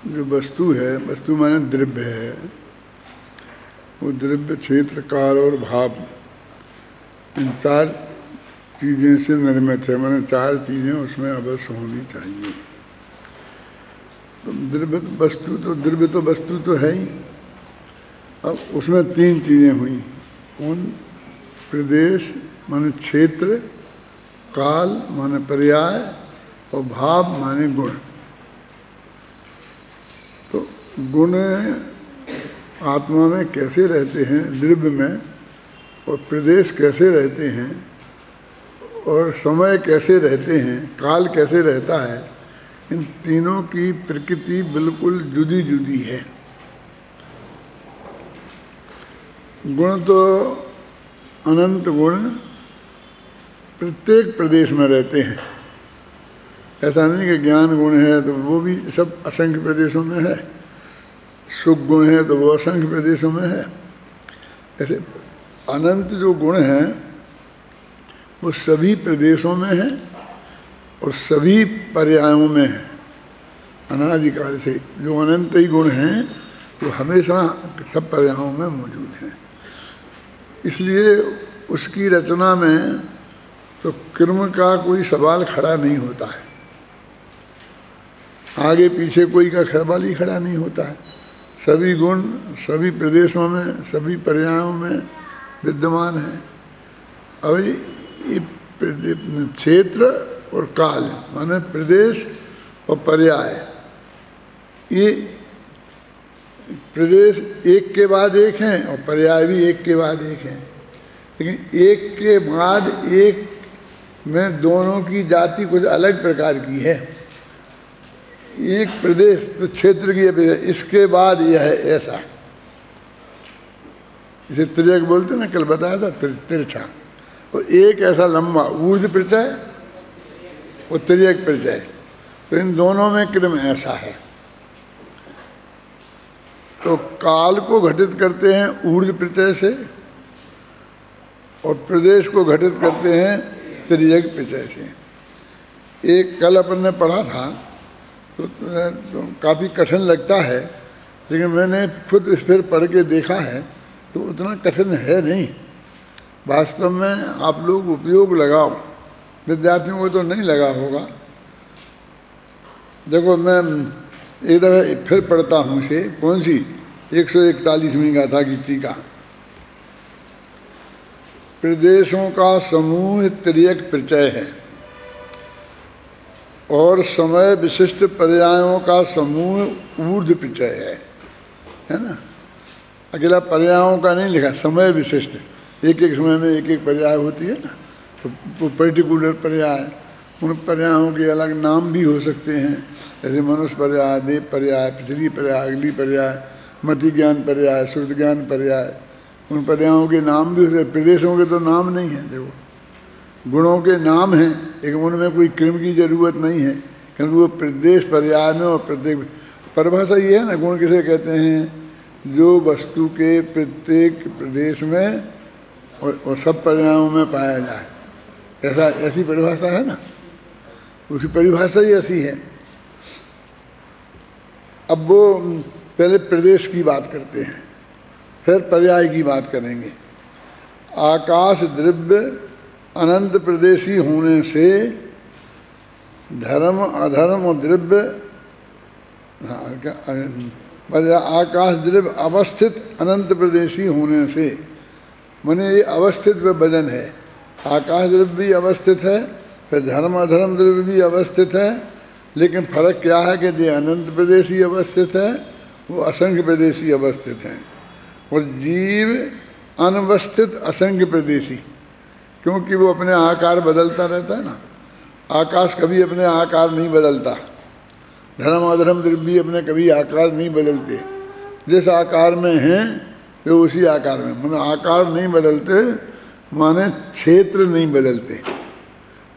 जो वस्तु है, वस्तु माने द्रव्य है, वो द्रव्य, क्षेत्र, काल और भाव, इन चार चीज़ें से निर्मित है। माने चार चीज़ें उसमें अवश्य होनी चाहिए। तो द्रव्य तो वस्तु तो है ही। अब उसमें तीन चीज़ें हुई। कौन? प्रदेश माने क्षेत्र, काल माने पर्याय और भाव माने गुण। तो गुण आत्मा में कैसे रहते हैं, द्रव्य में, और प्रदेश कैसे रहते हैं, और समय कैसे रहते हैं, काल कैसे रहता है, इन तीनों की प्रकृति बिल्कुल जुदी जुदी है। गुण तो अनंत गुण प्रत्येक प्रदेश में रहते हैं। ऐसा नहीं कि ज्ञान गुण है तो वो भी सब असंख्य प्रदेशों में है, सुख गुण है तो वो असंख्य प्रदेशों में है। ऐसे अनंत जो गुण हैं वो सभी प्रदेशों में है और सभी पर्यायों में है। अनादिकाल से जो अनंत ही गुण हैं वो हमेशा सब पर्यायों में मौजूद हैं। इसलिए उसकी रचना में तो कर्म का कोई सवाल खड़ा नहीं होता है, आगे पीछे कोई का सवाल ही खड़ा नहीं होता है। सभी गुण सभी प्रदेशों में, सभी पर्यायों में विद्यमान है। अब ये क्षेत्र और काल माने प्रदेश और पर्याय, ये प्रदेश एक के बाद एक हैं और पर्याय भी एक के बाद एक हैं। लेकिन एक के बाद एक में दोनों की जाति कुछ अलग प्रकार की है। एक प्रदेश तो क्षेत्र की है, इसके बाद यह है ऐसा, इसे तिर्यक बोलते ना, कल बताया था तिरछा। तो एक ऐसा लंबा ऊर्ध्व प्रचय और तिर्यक प्रचय, तो इन दोनों में क्रम ऐसा है। तो काल को घटित करते हैं ऊर्ध्व प्रचय से और प्रदेश को घटित करते हैं तिर्यक प्रचय से। एक कल अपन ने पढ़ा था तो काफ़ी कठिन लगता है, लेकिन मैंने खुद इस पर पढ़ के देखा है तो उतना कठिन है नहीं। वास्तव में आप लोग उपयोग लगाओ, विद्यार्थियों को तो नहीं लगा होगा। देखो मैं एक दफ़ा फिर पढ़ता हूँ से, कौन सी 141वीं गाथा की टीका। प्रदेशों का समूह तिर्यक प्रचय है और समय विशिष्ट पर्यायों का समूह ऊर्ध्व प्रचय है ना। अकेला पर्यायों का नहीं लिखा, समय विशिष्ट, एक एक समय में एक एक पर्याय होती है ना, तो वो पर्टिकुलर पर्याय, उन पर्यायों के अलग नाम भी हो सकते हैं। जैसे मनुष्य पर्याय, देव पर्याय, पिछली पर्याय, अगली पर्याय, मति ज्ञान पर्याय, श्रुत ज्ञान पर्याय, उन पर्यायों के नाम भी हो सकते। प्रदेशों के तो नाम नहीं हैं, देखो गुणों के नाम हैं, लेकिन उनमें कोई क्रम की जरूरत नहीं है, क्योंकि वो प्रदेश पर्याय में और प्रत्येक परिभाषा ये है ना। गुण किसे कहते हैं? जो वस्तु के प्रत्येक प्रदेश में और सब पर्यायों में पाया जाए, ऐसा ऐसी परिभाषा है ना, उसी परिभाषा ही ऐसी है। अब वो पहले प्रदेश की बात करते हैं, फिर पर्याय की बात करेंगे। आकाश द्रव्य अनंत प्रदेशी होने से धर्म अधर्म और द्रव्य, आकाश द्रव्य अवस्थित अनंत प्रदेशी होने से, माने ये अवस्थित व वजन है। आकाश द्रव्य भी अवस्थित है, फिर धर्म अधर्म द्रव्य भी अवस्थित है, लेकिन फर्क क्या है कि जो अनंत प्रदेशी अवस्थित है वो असंख्य प्रदेशी अवस्थित हैं, और जीव अनवस्थित असंख्य प्रदेशी, क्योंकि वो अपने आकार बदलता रहता है ना। आकाश कभी अपने आकार नहीं बदलता, धर्म अधर्म द्रव्य अपने कभी आकार नहीं बदलते। जिस आकार में हैं वे उसी आकार में, मतलब आकार नहीं बदलते माने क्षेत्र नहीं बदलते।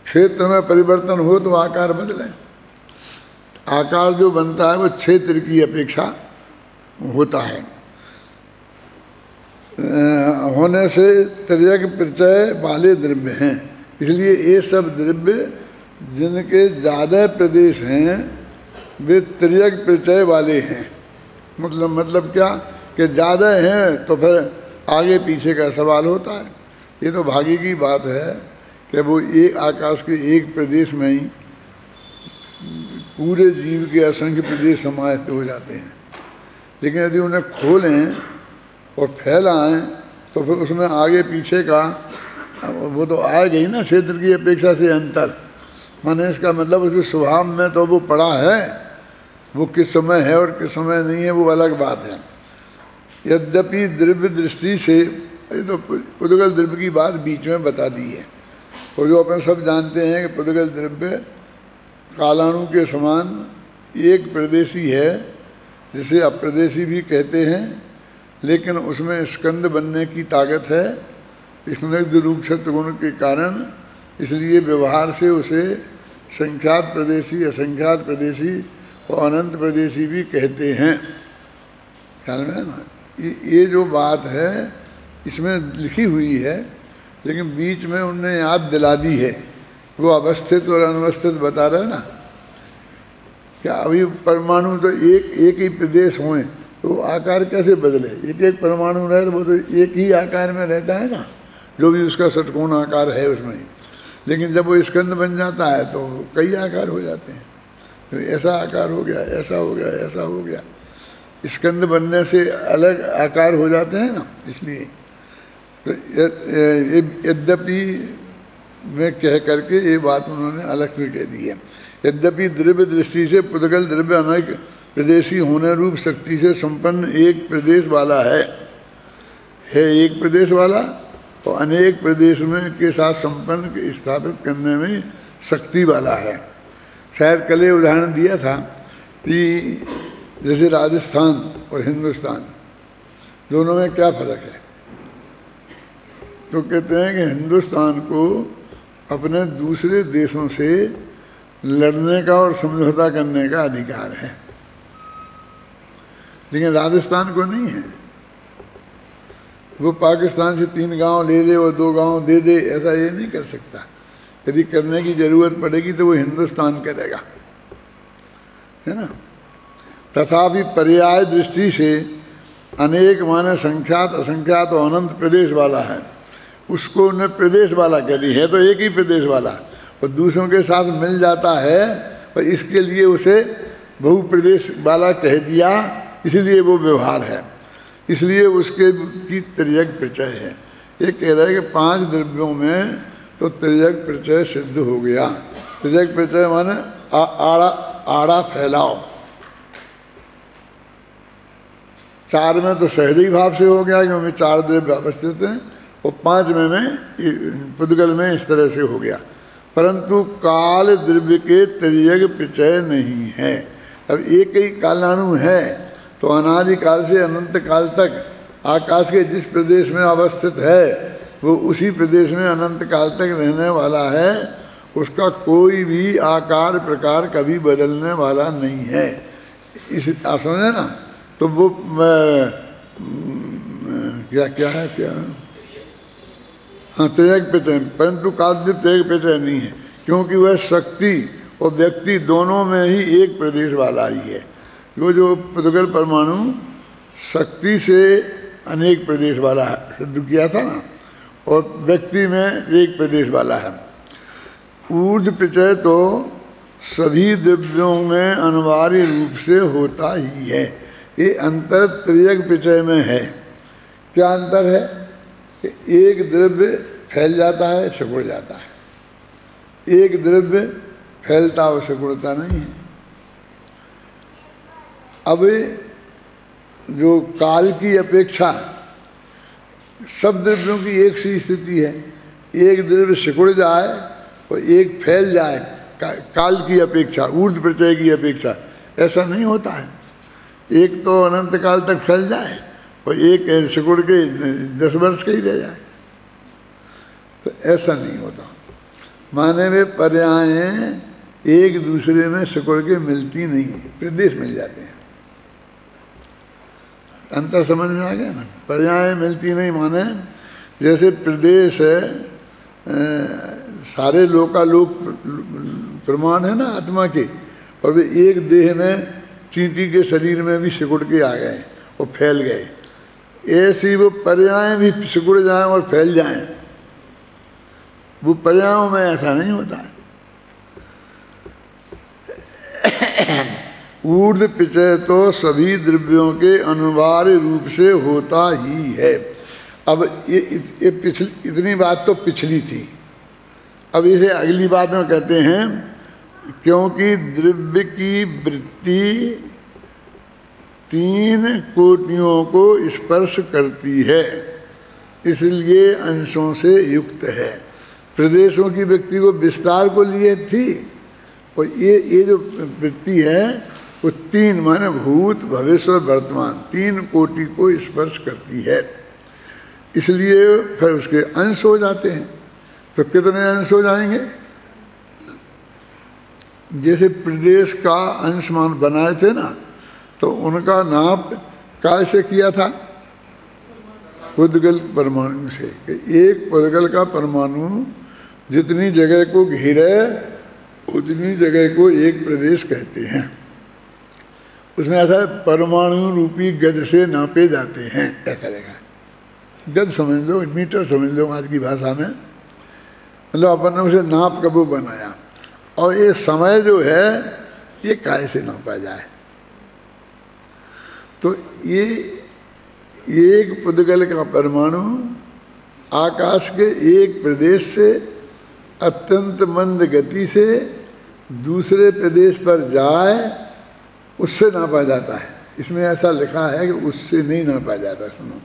क्षेत्र में परिवर्तन हो तो आकार बदले। आकार जो बनता है वो क्षेत्र की अपेक्षा होता है। होने से तिर्यक प्रचय वाले द्रव्य हैं, इसलिए ये सब द्रव्य जिनके ज़्यादा प्रदेश हैं वे त्रियक परिचय वाले हैं। मतलब क्या कि ज़्यादा हैं तो फिर आगे पीछे का सवाल होता है। ये तो भाग्य की बात है कि वो एक आकाश के एक प्रदेश में ही पूरे जीव के असंख्य प्रदेश समाहित हो जाते हैं। लेकिन यदि उन्हें खोलें और फैलाएं तो फिर उसमें आगे पीछे का वो तो आएगा ही ना, क्षेत्र की अपेक्षा से अंतर। माने इसका मतलब उसके स्वभाव में तो वो पड़ा है, वो किस समय है और किस समय नहीं है वो अलग बात है। यद्यपि द्रव्य दृष्टि से, ये तो पुद्गल द्रव्य की बात बीच में बता दी है, और जो अपन सब जानते हैं कि पुद्गल द्रव्य कालाणु के समान एक प्रदेशी है, जिसे अप्रदेशी भी कहते हैं, लेकिन उसमें स्कंद बनने की ताकत है स्निग्ध रूप छत्र गुण के कारण। इसलिए व्यवहार से उसे संख्यात प्रदेशी, असंख्यात प्रदेशी और अनंत प्रदेशी भी कहते हैं। ख्याल में है ना? ये जो बात है इसमें लिखी हुई है, लेकिन बीच में उनने याद दिला दी है। वो अवस्थित और अनवस्थित बता रहे हैं ना, क्या अभी परमाणु तो एक ही प्रदेश हों तो आकार कैसे बदले? एक परमाणु रहे तो वो तो एक ही आकार में रहता है ना, जो भी उसका षटकोण आकार है उसमें। लेकिन जब वो स्कंद बन जाता है तो कई आकार हो जाते हैं। तो ऐसा आकार हो गया, ऐसा हो गया, ऐसा हो गया। स्कंद बनने से अलग आकार हो जाते हैं ना, इसलिए। तो यद्यपि में कह करके ये बात उन्होंने अलग में कह दी है। यद्यपि द्रव्य दृष्टि से पुद्गल द्रव्य अनेक प्रदेशी होने रूप शक्ति से संपन्न एक प्रदेश वाला है एक प्रदेश वाला, और अनेक प्रदेश में के साथ संपन्न स्थापित करने में शक्ति वाला है। शायद कल उदाहरण दिया था कि जैसे राजस्थान और हिंदुस्तान दोनों में क्या फर्क है, तो कहते हैं कि हिंदुस्तान को अपने दूसरे देशों से लड़ने का और समझौता करने का अधिकार है, लेकिन राजस्थान को नहीं है। वो पाकिस्तान से 3 गांव ले ले और 2 गांव दे दे, ऐसा ये नहीं कर सकता। यदि करने की जरूरत पड़ेगी तो वो हिंदुस्तान करेगा, है ना। तथापि पर्याय दृष्टि से अनेक माने संख्यात, असंख्यात और अनंत प्रदेश वाला है। उसको उन्हें प्रदेश वाला कह दी है, तो एक ही प्रदेश वाला, और दूसरों के साथ मिल जाता है, और इसके लिए उसे बहुप्रदेश वाला कह दिया, इसलिए वो व्यवहार है, इसलिए उसके की त्रियक प्रचय है। ये कह रहा है कि 5 द्रव्यों में तो त्रियक प्रचय सिद्ध हो गया। त्रियक प्रचय माने आड़ा फैलाव। 4 में तो सहरी भाव से हो गया क्योंकि 4 द्रव्य अवस्थित हैं, और 5 में पुद्गल में इस तरह से हो गया। परंतु काल द्रव्य के त्रियक प्रचय नहीं है। अब एक ही कालाणु है तो अनादिकाल से अनंत काल तक आकाश के जिस प्रदेश में अवस्थित है वो उसी प्रदेश में अनंत काल तक रहने वाला है। उसका कोई भी आकार प्रकार कभी बदलने वाला नहीं है। इस आप समझे ना। तो वो क्या है हाँ त्रियक प्रचय, परंतु कालद्वीप त्रियक प्रचय नहीं है, क्योंकि वह शक्ति और व्यक्ति दोनों में ही एक प्रदेश वाला ही है। वो जो पुद्गल परमाणु शक्ति से अनेक प्रदेश वाला है, सिद्ध किया था ना, और व्यक्ति में एक प्रदेश वाला है। ऊर्ध्व प्रचय तो सभी द्रव्यों में अनिवार्य रूप से होता ही है। ये अंतर त्रियक प्रचय में है। क्या अंतर है कि एक द्रव्य फैल जाता है, सिकुड़ जाता है, एक द्रव्य फैलता और सिकुड़ता नहीं है। अब जो काल की अपेक्षा सब द्रव्यों की एक सी स्थिति है। एक द्रव्य सिकुड़ जाए और एक फैल जाए काल की अपेक्षा, ऊर्ध्व प्रचय की अपेक्षा, ऐसा नहीं होता है। एक तो अनंत काल तक फैल जाए और एक सिकुड़ के 10 वर्ष का ही रह जाए, तो ऐसा नहीं होता। माने वे पर्यायें एक दूसरे में सिकुड़ के मिलती नहीं, प्रदेश मिल जाते हैं। अंतर समझ में आ गया ना। पर्यायें मिलती नहीं माने जैसे प्रदेश है, सारे लोकालोक प्रमाण है ना आत्मा के, और वे एक देह में चींटी के शरीर में भी सिकुड़ के आ गए और फैल गए। ऐसे ही वो पर्याय भी सिकुड़ जाएं और फैल जाएं, वो पर्यायों में ऐसा नहीं होता है। ऊर्ध्व पिचय तो सभी द्रव्यों के अनिवार्य रूप से होता ही है। अब ये पिछली इतनी बात तो पिछली थी। अब इसे अगली बात में कहते हैं, क्योंकि द्रव्य की वृत्ति तीन कोटियों को स्पर्श करती है, इसलिए अंशों से युक्त है। प्रदेशों की व्यक्ति को विस्तार को लिए थी, और ये जो वृत्ति है वो तीन माने भूत भविष्य और वर्तमान तीन कोटि को स्पर्श करती है, इसलिए फिर उसके अंश हो जाते हैं। तो कितने अंश हो जाएंगे? जैसे प्रदेश का अंश मान बनाए थे ना, तो उनका नाप कैसे किया था? पुद्गल परमाणु से। एक पुद्गल का परमाणु जितनी जगह को घेरे उतनी जगह को एक प्रदेश कहते हैं। उसमें ऐसा परमाणु रूपी गज से नापे जाते हैं, ऐसा लगा। गज समझ लो, मीटर समझ लो आज की भाषा में, मतलब अपन ने उसे नाप का वो बनाया। और ये समय जो है ये काय से नापा जाए? तो ये एक पुद्गल का परमाणु आकाश के एक प्रदेश से अत्यंत मंद गति से दूसरे प्रदेश पर जाए, उससे नापा जाता है। इसमें ऐसा लिखा है कि उससे नहीं नापा जाता। सुनो,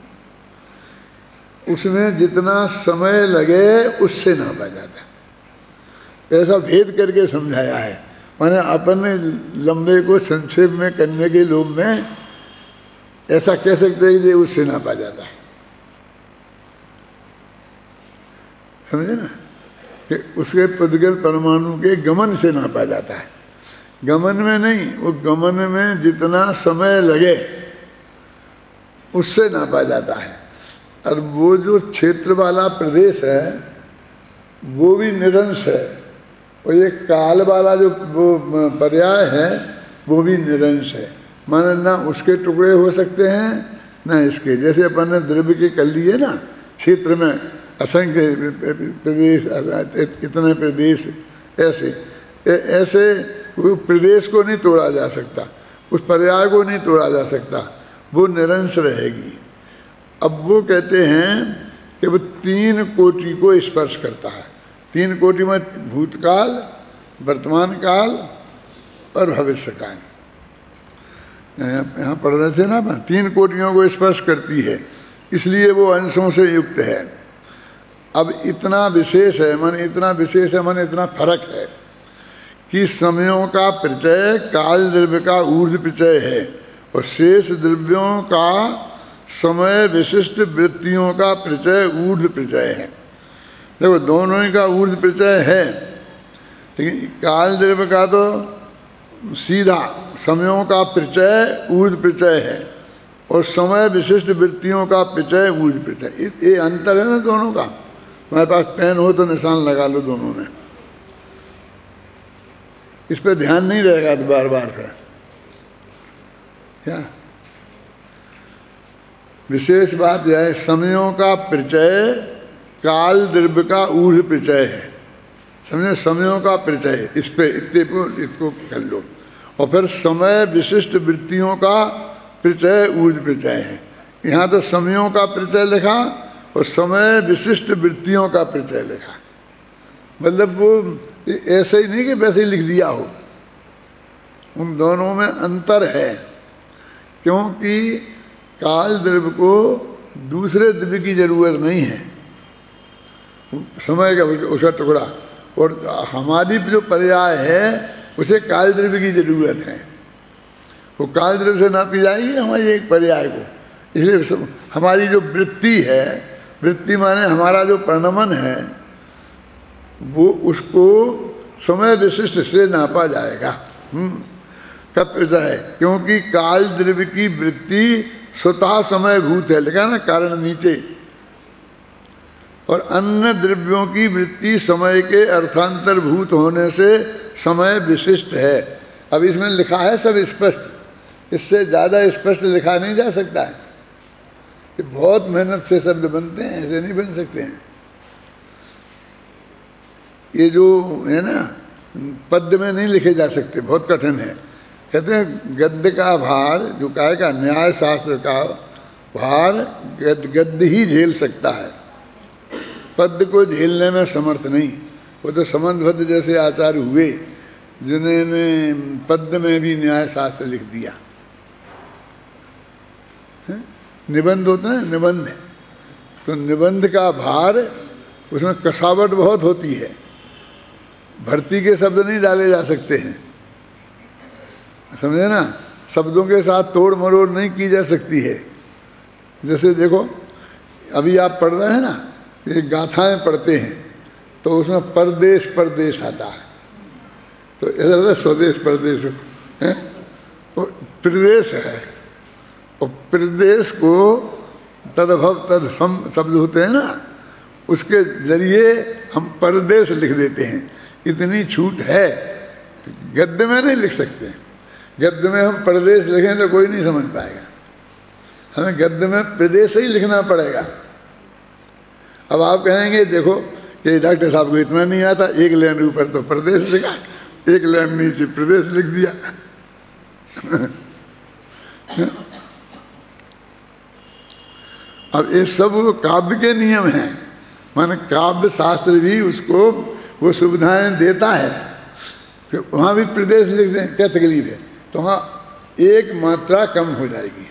उसमें जितना समय लगे उससे नापा जाता है। ऐसा भेद करके समझाया है। माने अपन लंबे को संक्षेप में करने के लोभ में ऐसा कह सकते हैं कि उससे नापा जाता है। समझे ना, कि उसके पुद्गल परमाणु के गमन से नापा जाता है। गमन में नहीं, वो गमन में जितना समय लगे उससे नापा जाता है। और वो जो क्षेत्र वाला प्रदेश है वो भी निरंश है, और ये काल वाला जो वो पर्याय है वो भी निरंश है। माने ना उसके टुकड़े हो सकते हैं ना इसके। जैसे अपन ने द्रव्य के कर लिए ना, क्षेत्र में असंख्य प्रदेश, इतने प्रदेश, ऐसे वो प्रदेश को नहीं तोड़ा जा सकता, उस पर्याय को नहीं तोड़ा जा सकता, वो निरंश रहेगी। अब वो कहते हैं कि वो तीन कोटि को स्पर्श करता है। तीन कोटि में भूतकाल, वर्तमान काल और भविष्य काल। यहाँ पढ़ रहे थे ना, तीन कोटियों को स्पर्श करती है, इसलिए वो अंशों से युक्त है। अब इतना विशेष है, माने इतना विशेष है, माने इतना फर्क है कि समयों का प्रचय काल द्रव्य का ऊर्ध्व प्रचय है, और शेष द्रव्यों का समय विशिष्ट वृत्तियों का प्रचय ऊर्ध्व प्रचय है। देखो, दोनों ही का ऊर्ध्व प्रचय है, लेकिन काल द्रव्य का तो सीधा समयों का प्रचय ऊर्ध्व प्रचय है, और समय विशिष्ट वृत्तियों का प्रचय ऊर्ध्व प्रचय। ये अंतर है ना दोनों का। हमारे पास पेन हो तो निशान लगा लो दोनों में, इस पर ध्यान नहीं रहेगा तो बार बार फिर क्या। विशेष बात यह है, समयों का प्रचय काल द्रव्य का ऊर्ध्व प्रचय है। समझे, समयों का प्रचय, इस पे इतने इसको कर लो। और फिर समय विशिष्ट वृत्तियों का प्रचय ऊर्ध्व प्रचय है। यहाँ तो समयों का प्रचय लिखा और समय विशिष्ट वृत्तियों का प्रचय लिखा। मतलब वो ऐसे ही नहीं कि वैसे ही लिख दिया हो, उन दोनों में अंतर है। क्योंकि काल द्रव्य को दूसरे द्रव्य की जरूरत नहीं है, समय का उसका टुकड़ा, और हमारी जो पर्याय है उसे काल द्रव्य की जरूरत है। वो काल द्रव्य से नापी जाएगी हमारी एक पर्याय को। इसलिए हमारी जो वृत्ति है, वृत्ति माने हमारा जो परिणमन है, वो उसको समय विशिष्ट से नापा जाएगा। कब प्रचय है? क्योंकि काल द्रव्य की वृत्ति स्वतः समय भूत है, लिखा ना कारण नीचे, और अन्य द्रव्यों की वृत्ति समय के अर्थांतरभूत होने से समय विशिष्ट है। अब इसमें लिखा है सब स्पष्ट, इससे ज़्यादा स्पष्ट लिखा नहीं जा सकता है। ये बहुत मेहनत से शब्द बनते हैं, ऐसे नहीं बन सकते हैं। ये जो है ना पद्य में नहीं लिखे जा सकते, बहुत कठिन है। कहते हैं गद्य का भार, जो काय का न्याय शास्त्र का भार गद्य ही झेल सकता है, पद्य को झेलने में समर्थ नहीं। वो तो संबंधबद्ध जैसे आचार्य हुए जिन्होंने पद्य में भी न्याय शास्त्र लिख दिया। निबंध होता है निबंध, तो निबंध का भार, उसमें कसावट बहुत होती है, भर्ती के शब्द नहीं डाले जा सकते हैं, समझे ना। शब्दों के साथ तोड़ मरोड़ नहीं की जा सकती है। जैसे देखो अभी आप पढ़ रहे हैं ना, ये गाथाएं पढ़ते हैं तो उसमें परदेश परदेश आता है, तो ऐसा स्वदेश परदेश है, तो प्रदेश है, और प्रदेश को तदभव तदसम शब्द होते हैं ना, उसके जरिए हम परदेश लिख देते हैं। इतनी छूट है, गद्य में नहीं लिख सकते। गद्य में हम प्रदेश लिखें तो कोई नहीं समझ पाएगा, हमें गद्य में प्रदेश ही लिखना पड़ेगा। अब आप कहेंगे देखो कि डॉक्टर साहब को इतना नहीं आता, एक लाइन ऊपर तो प्रदेश लिखा, एक लाइन नीचे प्रदेश लिख दिया। अब ये सब काव्य के नियम हैं, माने काव्य शास्त्र भी उसको वो सुविधाएं देता है कि वहाँ भी प्रदेश लिख दें, क्या तकलीफ है। तो वहाँ एक मात्रा कम हो जाएगी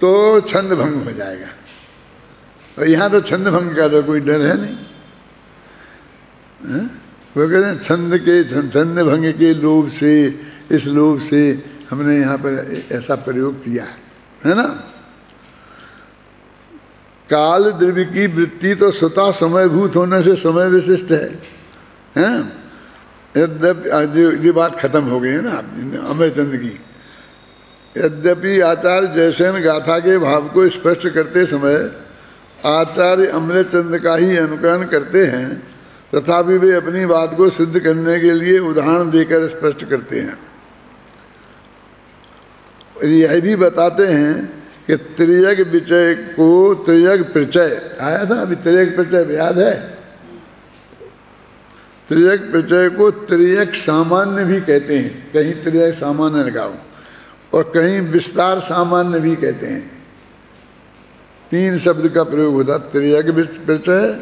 तो छंद भंग हो जाएगा, और यहाँ तो छंद भंग का तो कोई डर है नहीं। वो कहते हैं छंद भंग के लोभ से, इस लोभ से हमने यहाँ पर ऐसा प्रयोग किया है ना। काल द्रव्य की वृत्ति तो स्वतः समयभूत होने से समय विशिष्ट है, हैं? यद्यपि ये बात खत्म हो गई है ना अमरचंद की। यद्यपि आचार्य जयसेन गाथा के भाव को स्पष्ट करते समय आचार्य अमरचंद का ही अनुकरण करते हैं, तथापि वे अपनी बात को सिद्ध करने के लिए उदाहरण देकर स्पष्ट करते हैं। यह भी बताते हैं कि त्रियग विचय को त्रियग प्रचय आया था, अभी त्रियग प्रचय याद है। त्रियग प्रचय को त्रियग सामान्य भी कहते हैं, कहीं त्रियग सामान्य लगाओ और कहीं विस्तार सामान्य भी कहते हैं। तीन शब्द का प्रयोग होता, त्रियग प्रचय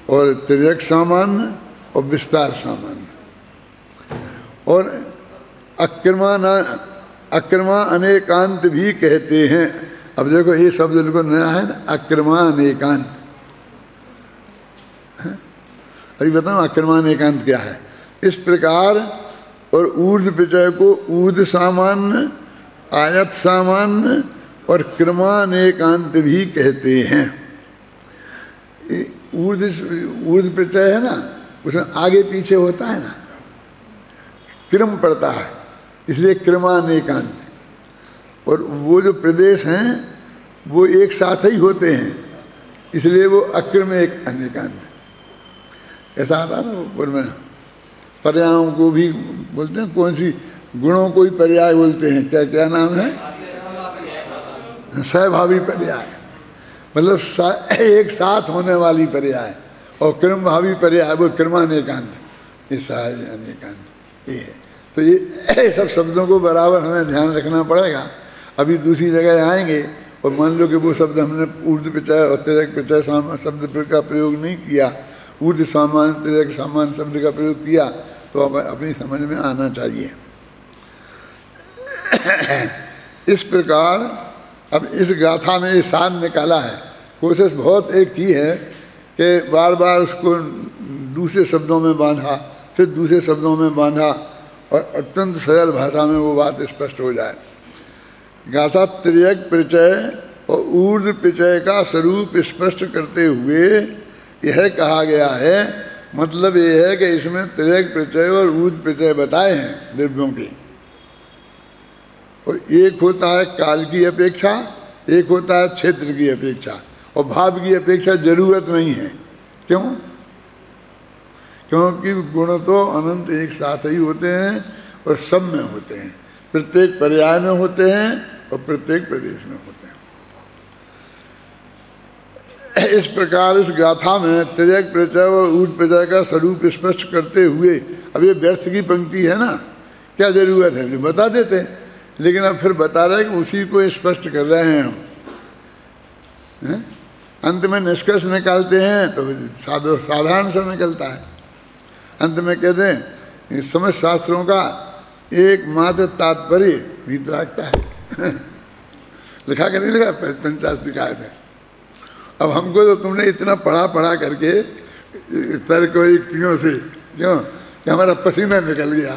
और त्रियग सामान्य और विस्तार सामान्य। और अक्रमा अनेकांत भी कहते हैं। अब देखो ये शब्द बिल्कुल नया है ना, अक्रमा अनेकांत। अभी बताओ अक्रमा अनेकांत क्या है। इस प्रकार और ऊर्ध्व प्रचय को ऊर्ध्व सामान्य, आयत सामान्य और क्रमानेकांत भी कहते हैं। ऊर्ध्व प्रचय है ना, उसमें आगे पीछे होता है ना, क्रम पड़ता है, इसलिए क्रमानेकांत। और वो जो प्रदेश हैं वो एक साथ ही होते हैं, इसलिए वो अक्रम एक अनेकांत। ऐसा आता ना पूर्व में। पर्यायों को भी बोलते हैं, कौन सी गुणों को ही पर्याय बोलते हैं, क्या क्या नाम है, सहभावी पर्याय, मतलब एक साथ होने वाली पर्याय। और क्रम भावी पर्याय वो क्रमानेकांत, ऐसा अनेकांत ये है। तो ये सब शब्दों को बराबर हमें ध्यान रखना पड़ेगा। अभी दूसरी जगह आएंगे और मान लो कि वो शब्द हमने ऊर्ध्व प्रचय और तिर्यक प्रचय शब्द का प्रयोग नहीं किया, ऊर्ध्व सामान्य तिर्यक सामान्य शब्द का प्रयोग किया, तो अब अपनी समझ में आना चाहिए। इस प्रकार अब इस गाथा में ये सार निकाला है। कोशिश बहुत एक की है कि बार बार उसको दूसरे शब्दों में बांधा, फिर दूसरे शब्दों में बांधा, और अत्यंत सरल भाषा में वो बात स्पष्ट हो जाए। गाथा त्रियक प्रचय और ऊर्ध्व प्रचय का स्वरूप स्पष्ट करते हुए यह कहा गया है, मतलब ये है कि इसमें त्रियक प्रचय और ऊर्ध्व प्रचय बताए हैं द्रव्यों के। और एक होता है काल की अपेक्षा, एक होता है क्षेत्र की अपेक्षा, और भाव की अपेक्षा जरूरत नहीं है। क्यों? क्योंकि गुण तो अनंत एक साथ ही होते हैं और सब में होते हैं, प्रत्येक पर्याय में होते हैं और प्रत्येक प्रदेश में होते हैं। इस प्रकार इस गाथा में तिर्यक प्रत्यय और ऊढ़ प्रत्यय का स्वरूप स्पष्ट करते हुए, अब ये व्यर्थ की पंक्ति है ना, क्या जरूरत है, जो बता देते, लेकिन अब फिर बता रहे हैं कि उसी को स्पष्ट कर रहे हैं हम। अंत में निष्कर्ष निकालते हैं तो साधारण सा निकलता है। अंत में कहते हैं समस्त शास्त्रों का एकमात्र तात्पर्य वीतरागता है। लिखा कर नहीं लिखा पंचाशत निकाय में। अब हमको तो तुमने इतना पढ़ा करके तर्क युक्तियों से, क्यों कि हमारा पसीना निकल गया।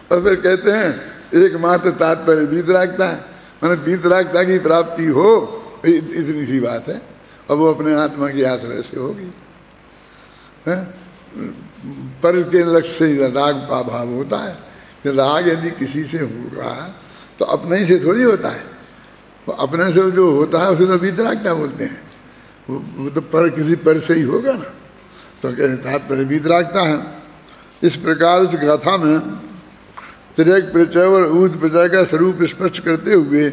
और फिर कहते हैं एकमात्र तात्पर्य वीतरागता है, मतलब वीतरागता की प्राप्ति हो, इतनी सी बात है। और वो अपने आत्मा की आश्रय से होगी। पर के लक्ष्य से राग भाव होता है कि राग यदि किसी से होगा तो अपने ही से थोड़ी होता है, तो अपने से जो होता है उसे तो वीतरागता बोलते हैं। वो तो पर किसी पर से ही होगा ना, तो कहते तात्पर्य वीतरागता है। इस प्रकार इस गाथा में तिर्यक प्रत्यय और ऊर्ध्व प्रत्यय का स्वरूप स्पष्ट करते हुए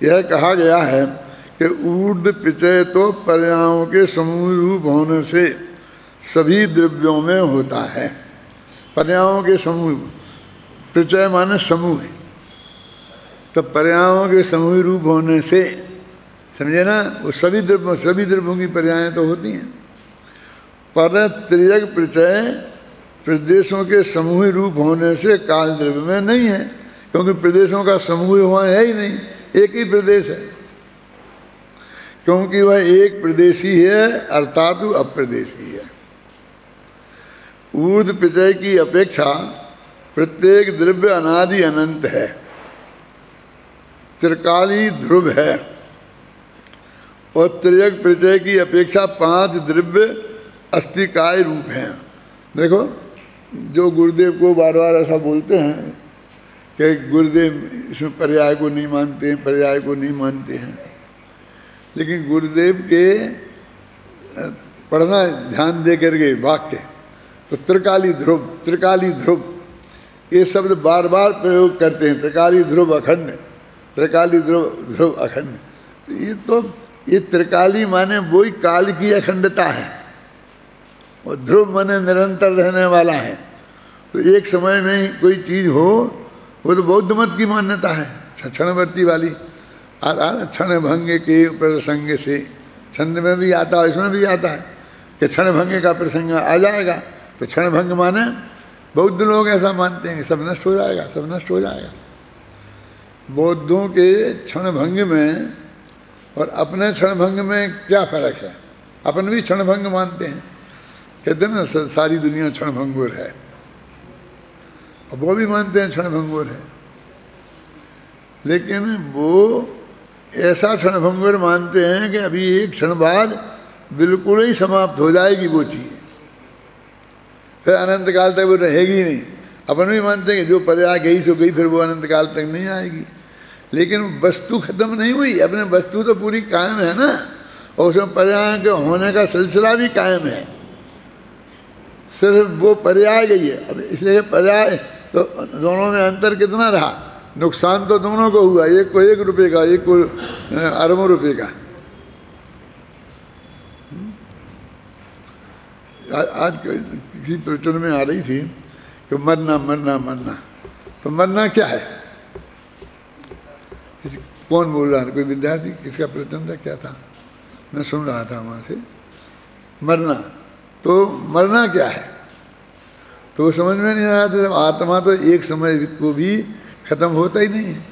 यह कहा गया है कि ऊर्ध्व प्रत्यय तो पर्यायों के समूह रूप होने से सभी द्रव्यों में होता है। पर्यायों के समूह, प्रत्यय माने समूह, तो पर्यायों के समूह रूप होने से, समझे ना, वो सभी द्रव्यों की पर्यायें तो होती हैं। पर तिर्यक प्रत्यय प्रदेशों के समूह रूप होने से काल द्रव्य में नहीं है, क्योंकि प्रदेशों का समूह हुआ है ही नहीं, एक ही प्रदेश है, क्योंकि वह एक प्रदेशी है अर्थात अप्रदेशी है। ऊर्ध्व प्रत्यय की अपेक्षा प्रत्येक द्रव्य अनादि अनंत है, त्रिकाली ध्रुव है, और तिर्यक प्रत्यय की अपेक्षा 5 द्रव्य अस्तिकाय रूप हैं। देखो, जो गुरुदेव को बार बार ऐसा बोलते हैं कि गुरुदेव इसमें पर्याय को नहीं मानते हैं, पर्याय को नहीं मानते हैं, लेकिन गुरुदेव के पढ़ना ध्यान दे करके वाक्य, तो त्रिकाली ध्रुव ये शब्द बार बार प्रयोग करते हैं। त्रिकाली ध्रुव अखंड, त्रिकाली ध्रुव अखंड, तो ये त्रिकाली माने वही काल की अखंडता है, और ध्रुव माने निरंतर रहने वाला है। तो एक समय में कोई चीज़ हो, वो तो बौद्ध मत की मान्यता है, क्षणवर्ती वाली। क्षण भंग के प्रसंग से, छंद में भी आता है, इसमें भी आता है कि क्षण भंग का प्रसंग आ जाएगा, तो क्षण भंग माने बौद्ध लोग ऐसा मानते हैं कि सब नष्ट हो जाएगा, सब नष्ट हो जाएगा। बौद्धों के क्षण भंग में और अपने क्षण भंग में क्या फर्क है? अपन भी क्षण भंग मानते हैं, कहते हैं ना सारी दुनिया क्षण भंगुर है, और वो भी मानते हैं क्षण भंगुर है, लेकिन वो ऐसा क्षण भंगुर मानते हैं कि अभी एक क्षण बाद बिल्कुल ही समाप्त हो जाएगी वो चीज़, फिर अनंत काल तक वो रहेगी नहीं। अपन भी मानते हैं कि जो पर्याय गई सो गई, फिर वो अनंत काल तक नहीं आएगी, लेकिन वस्तु खत्म नहीं हुई, अपने वस्तु तो पूरी कायम है ना, और उसमें पर्याय के होने का सिलसिला भी कायम है, सिर्फ वो पर्याय गई है। अब इसलिए पर्याय तो दोनों में अंतर कितना रहा, नुकसान तो दोनों को हुआ, एक को 1 रुपये का, एक को अरबों रुपये का। आज किसी प्रवचन में आ रही थी कि मरना मरना मरना, तो मरना क्या है? कौन बोल रहा था? कोई विद्यार्थी, किसका प्रवचन था, क्या था? मैं सुन रहा था वहाँ से। मरना, तो मरना क्या है? तो समझ में नहीं आया था। आत्मा तो एक समय को भी खत्म होता ही नहीं है,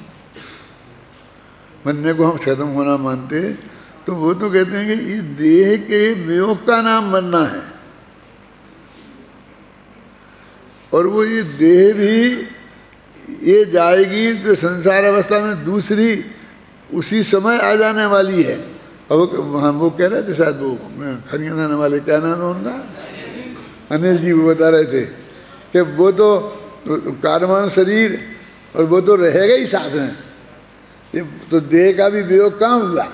मरने को हम खत्म होना मानते, तो वो तो कहते हैं कि इस देह के वियोग का नाम मरना है, और वो ये देह भी ये जाएगी तो संसार अवस्था में दूसरी उसी समय आ जाने वाली है। और वो कह रहे थे शायद, वो खरियाना वाले, क्या नाम है उनका, अनिल जी, वो बता रहे थे कि वो तो कार्यमान शरीर, और वो तो रहेगा ही साथ में, ये तो देह का भी वियोग कहाँ हुआ?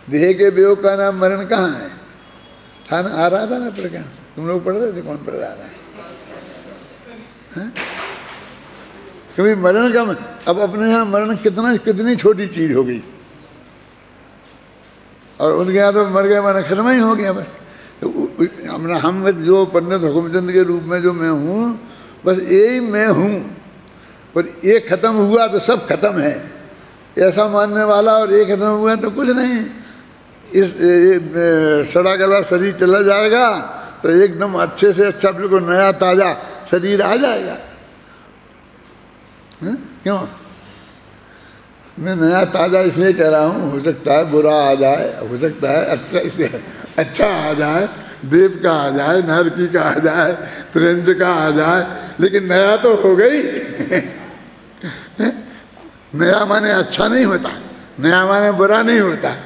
देह के वियोग का नाम मरण कहाँ है? था ना, आ रहा था ना प्रकरण। तुम लोग पढ़ रहे थे? कौन पढ़ रहा था? कभी मरण का, अब अपने यहाँ मरण कितनी छोटी चीज हो गई, और उनके यहाँ तो मर गए माना खत्म ही हो गया बस। अपना हम जो पंडित हुकुमचंद के रूप में जो मैं हूँ, बस यही मैं हूँ, पर ये खत्म हुआ तो सब खत्म है, ऐसा मानने वाला, और ये खत्म हुआ तो कुछ नहीं। इस सड़ा गला शरीर चला जाएगा तो एकदम अच्छे से अच्छा बिल्कुल नया ताजा शरीर आ जाएगा। क्यों मैं नया ताजा इसलिए कह रहा हूँ, हो सकता है बुरा आ जाए, हो सकता है अच्छा इससे अच्छा आ जाए, देव का आ जाए, नरकी का आ जाए, त्रिंज का आ जाए, लेकिन नया तो हो गई। नया माने अच्छा नहीं होता, नया माने बुरा नहीं होता।